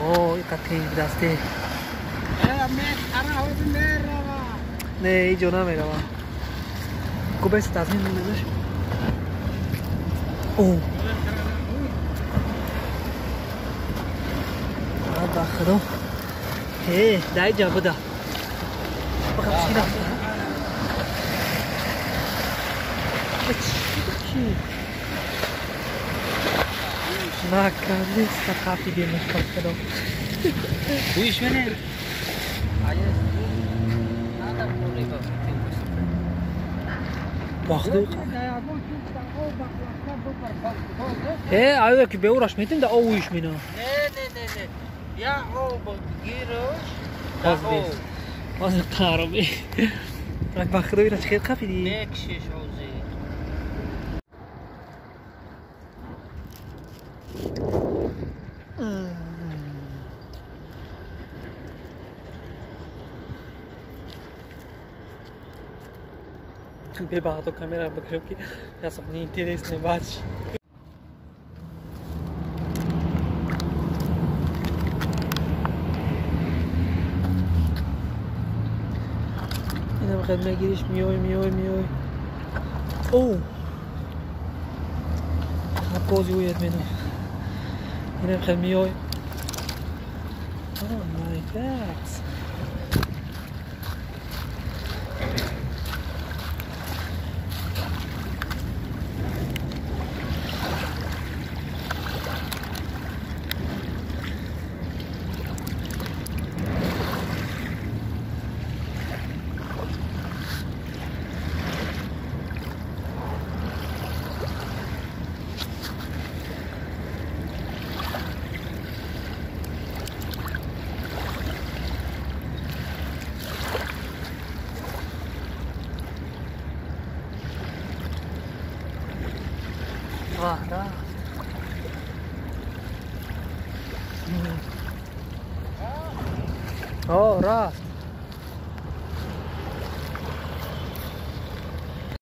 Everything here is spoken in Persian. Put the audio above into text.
این قطعی دسته نه اینجا نمیره کو بس تازین نمیشه اوه بخدا هی دای جا بودا بخدا چی رفت نکنه سخافی دیمش بخدا خویش منه بخدا هی آیا که به اورش میتونم ده آویش مینا نه یا او بگیرش باز بیست باز قربی بخدا بیرش خیلی خفی دی نکشش حوزی به بعد کامera بگیرم که یا سبنی اینترس نباش اینم خدمه گیریش میوی اوه بازی وید مینو اینم خدمه میوی oh my god رفت